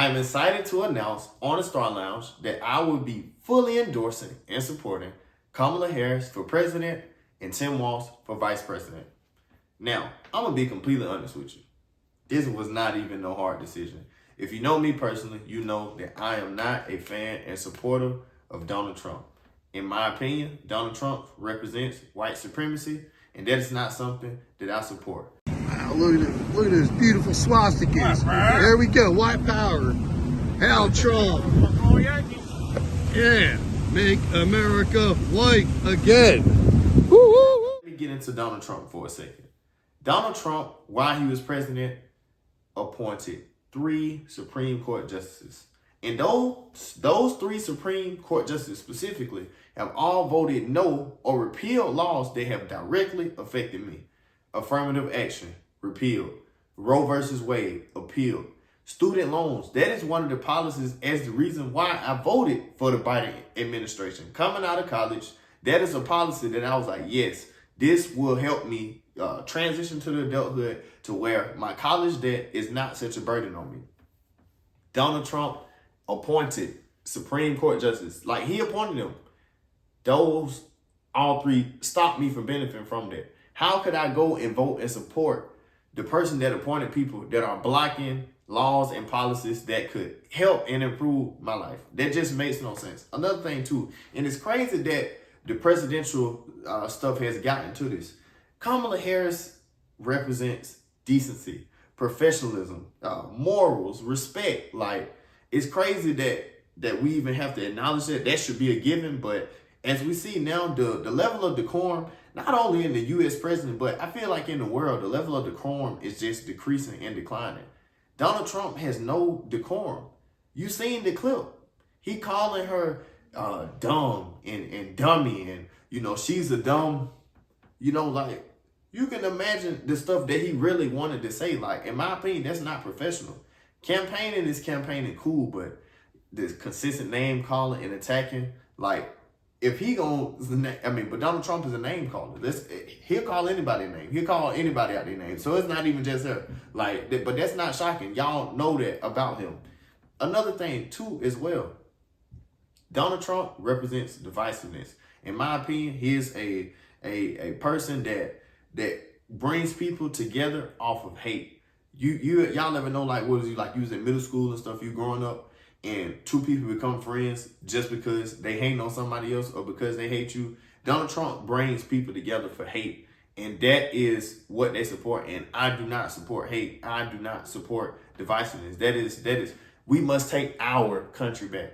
I am excited to announce on the Star Lounge that I will be fully endorsing and supporting Kamala Harris for president and Tim Walz for vice president. Now, I'm going to be completely honest with you. This was not even no hard decision. If you know me personally, you know that I am not a fan and supporter of Donald Trump. In my opinion, Donald Trump represents white supremacy, and that is not something that I support. Wow, look at this beautiful swastikas. There we go, white power. Hell, Trump. Yeah, make America white again. Woo-hoo-hoo. Let me get into Donald Trump for a second. Donald Trump, while he was president, appointed 3 Supreme Court justices. And those 3 Supreme Court justices specifically have all voted no or repealed laws that have directly affected me. Affirmative action, repealed. Roe versus Wade, appealed. Student loans, that is one of the policies as the reason why I voted for the Biden administration. Coming out of college, that is a policy that I was like, yes, this will help me transition to the adulthood to where my college debt is not such a burden on me. Donald Trump appointed Supreme Court justice. Like, he appointed them. Those, all 3, stopped me from benefiting from that. How could I go and vote and support the person that appointed people that are blocking laws and policies that could help and improve my life? That just makes no sense. Another thing too, and it's crazy that the presidential stuff has gotten to this. Kamala Harris represents decency, professionalism, morals, respect. Like, it's crazy that we even have to acknowledge that. That should be a given. But as we see now, the level of decorum, not only in the U.S. president, but I feel like in the world, the level of decorum is just decreasing and declining. Donald Trump has no decorum. You seen the clip. He calling her dumb and dummy, and, you know, she's a dumb, you know, like, you can imagine the stuff that he really wanted to say. Like, in my opinion, that's not professional. Campaigning is campaigning cool, but this consistent name calling and attacking, like, if he but Donald Trump is a name caller. He'll call anybody a name. He'll call anybody out their name. So it's not even just her. Like, but that's not shocking. Y'all know that about him. Another thing too, as well, Donald Trump represents divisiveness. In my opinion, he is a person that brings people together off of hate. Y'all never know, like, what is he like? You was in middle school and stuff, you growing up, and 2 people become friends just because they hate on somebody else or because they hate you. Donald Trump brings people together for hate, and that is what they support. And I do not support hate. I do not support divisiveness. That is, we must take our country back.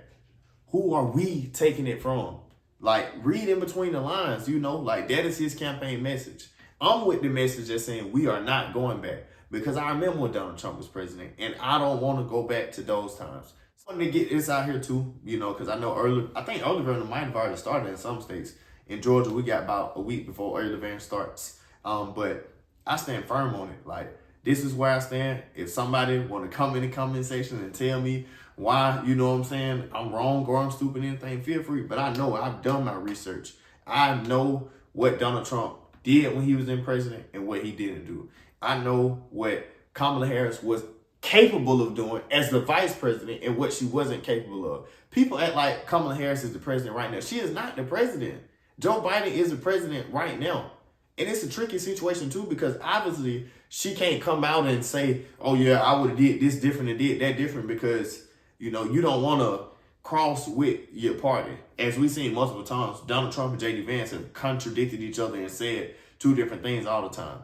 Who are we taking it from? Like, read in between the lines, you know, like, that is his campaign message. I'm with the message that's saying we are not going back, because I remember when Donald Trump was president, and I don't want to go back to those times. I wanted to get this out here too, you know, because I know I think early voting might have already started in some states. In Georgia, we got about a week before early voting starts. But I stand firm on it. Like, this is where I stand. If somebody want to come in the comment section and tell me why, you know what I'm saying, I'm wrong or I'm stupid, anything, feel free. But I know I've done my research. I know what Donald Trump did when he was in president and what he didn't do. I know what Kamala Harris was capable of doing as the vice president and what she wasn't capable of. People act like Kamala Harris is the president right now. She is not the president. Joe Biden is the president right now. And it's a tricky situation too, because obviously she can't come out and say, oh yeah, I would have did this different and did that different, because, you know, you don't want to cross with your party. As we've seen multiple times, Donald Trump and J.D. Vance have contradicted each other and said 2 different things all the time.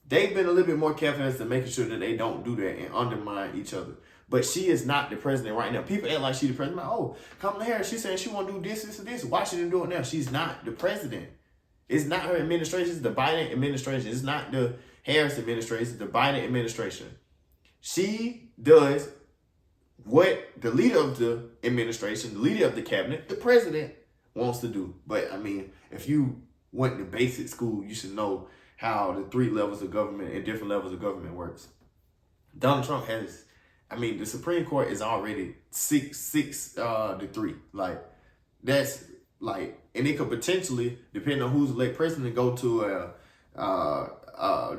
They've been a little bit more careful as to making sure that they don't do that and undermine each other. But she is not the president right now. People act like she's the president. Like, oh, Kamala Harris, she's saying she want to do this, this, and this. Why she didn't do it now? She's not the president. It's not her administration. It's the Biden administration. It's not the Harris administration. It's the Biden administration. She does what the leader of the administration, the leader of the cabinet, the president, wants to do. But, I mean, if you went to basic school, you should know how the 3 levels of government and different levels of government works. Donald Trump has, I mean, the Supreme Court is already 6 to 3. Like, that's like, and it could potentially, depending on who's elected president, go to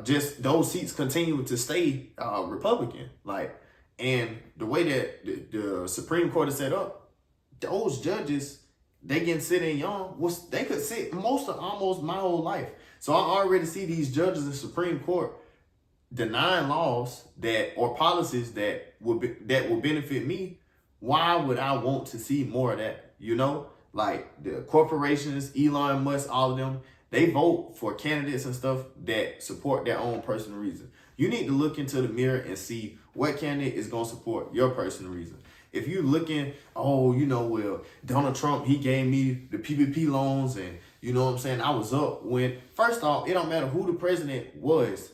just those seats continue to stay Republican. Like, And the way that the Supreme Court is set up, those judges, they can sit in young, they could sit almost my whole life. So I already see these judges in Supreme Court denying laws or policies that will benefit me. Why would I want to see more of that? You know, like the corporations, Elon Musk, all of them, they vote for candidates and stuff that support their own personal reason. You need to look into the mirror and see what candidate is going to support your personal reason. If you looking, well, Donald Trump, he gave me the PPP loans and, you know what I'm saying, I was up when, first off, it don't matter who the president was,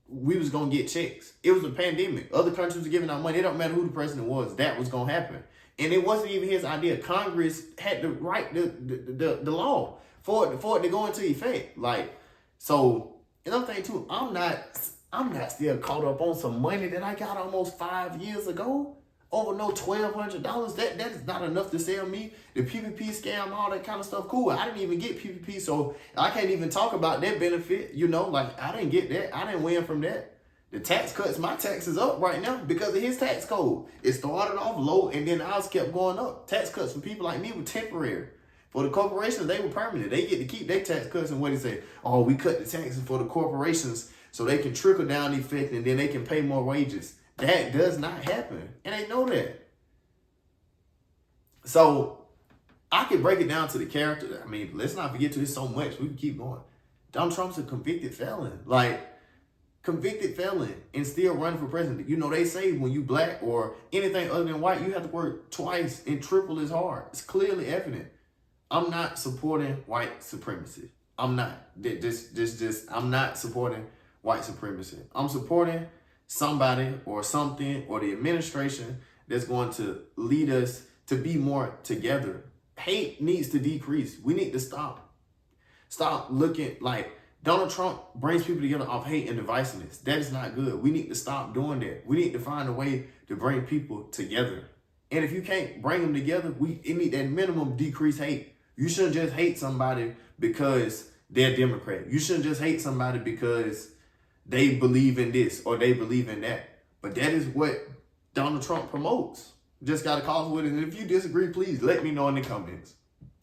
we was going to get checks. It was a pandemic. Other countries were giving out money. It don't matter who the president was, that was going to happen. And it wasn't even his idea. Congress had to write the law for it to go into effect. Like, so, and I'm thinking too, I'm not still caught up on some money that I got almost 5 years ago. Over no $1,200. That is not enough to sell me. The PPP scam, all that kind of stuff, cool. I didn't even get PPP, so I can't even talk about that benefit. You know, like I didn't get that. I didn't win from that. The tax cuts, my tax is up right now because of his tax code. It started off low and then ours kept going up. Tax cuts for people like me were temporary. For the corporations, they were permanent. They get to keep their tax cuts. And what he say? Oh, we cut the taxes for the corporations so they can trickle down the effect and then they can pay more wages. That does not happen. And they know that. So I could break it down to the character. I mean, let's not forget to it so much. We can keep going. Donald Trump's a convicted felon. Like, convicted felon and still running for president. You know, they say when you black or anything other than white, you have to work twice and triple as hard. It's clearly evident. I'm not supporting white supremacy. I'm not. I'm not supporting white supremacy. I'm supporting somebody or something or the administration that's going to lead us to be more together. Hate needs to decrease. We need to stop looking like Donald Trump brings people together off hate and divisiveness. That is not good. We need to stop doing that. We need to find a way to bring people together. And if you can't bring them together, it need that minimum decrease hate. You shouldn't just hate somebody because they're Democrat. You shouldn't just hate somebody because they believe in this or they believe in that. But that is what Donald Trump promotes. Just got to call for it. And if you disagree, please let me know in the comments.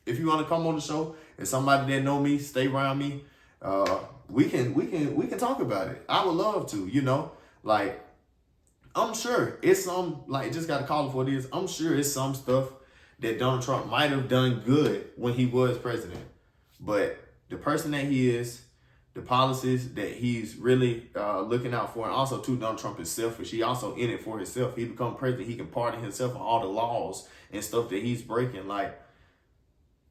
If you want to come on the show and somebody that know me, stay around me, we can talk about it. I would love to, you know, like I'm sure it's some, like just got to call it for what it is. I'm sure it's some stuff that Donald Trump might have done good when he was president. But the person that he is, the policies that he's really looking out for, and also too, Donald Trump is selfish. He also in it for himself. He become president, he can pardon himself on all the laws and stuff that he's breaking. Like,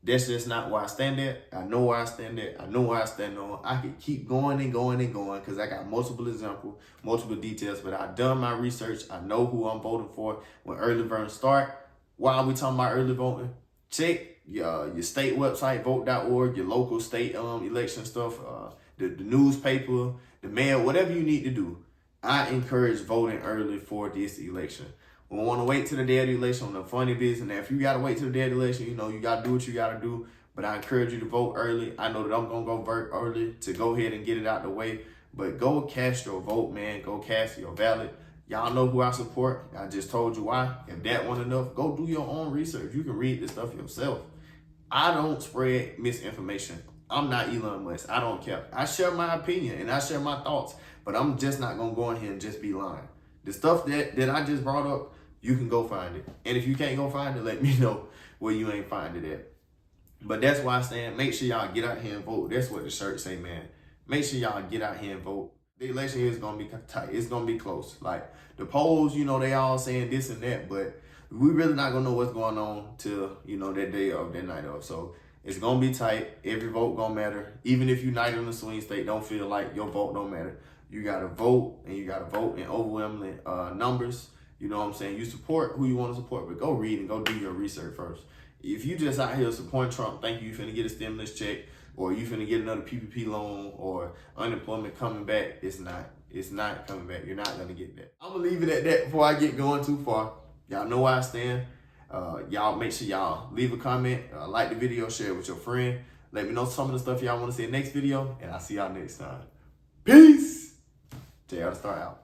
that's just not where I stand at. I know where I stand at. I know where I stand on. I could keep going and going and going because I got multiple examples, multiple details, but I've done my research. I know who I'm voting for when early voting start. Why are we talking about early voting? Check your state website, vote.org, your local state election stuff, the newspaper, the mail, whatever you need to do. I encourage voting early for this election. We don't want to wait till the day of the election on the funny business. Now, if you got to wait till the day of the election, you know, you got to do what you got to do. But I encourage you to vote early. I know that I'm going to go vote early to go ahead and get it out the way. But go cast your vote, man. Go cast your ballot. Y'all know who I support. I just told you why. If that wasn't enough, go do your own research. You can read this stuff yourself. I don't spread misinformation. I'm not Elon Musk. I don't care. I share my opinion and I share my thoughts. But I'm just not going to go in here and just be lying. The stuff that I just brought up, you can go find it. And if you can't go find it, let me know where you ain't find it at. But that's why I'm saying, make sure y'all get out here and vote. That's what the shirt say, man. Make sure y'all get out here and vote. The election here is going to be tight. It's going to be close. Like, the polls, you know, they all saying this and that, but we really not going to know what's going on till, you know, that day of, that night of. So it's going to be tight. Every vote going to matter. Even if you're not in a swing state, don't feel like your vote don't matter. You got to vote, and you got to vote in overwhelming numbers. You know what I'm saying? You support who you want to support, but go read and go do your research first. If you just out here supporting Trump, think you finna get a stimulus check, or you finna get another PPP loan, or unemployment coming back, it's not. It's not coming back. You're not gonna get that. I'm gonna leave it at that before I get going too far. Y'all know where I stand. Y'all make sure y'all leave a comment, like the video, share it with your friend. Let me know some of the stuff y'all want to see in the next video, and I'll see y'all next time. Peace. JR to start out.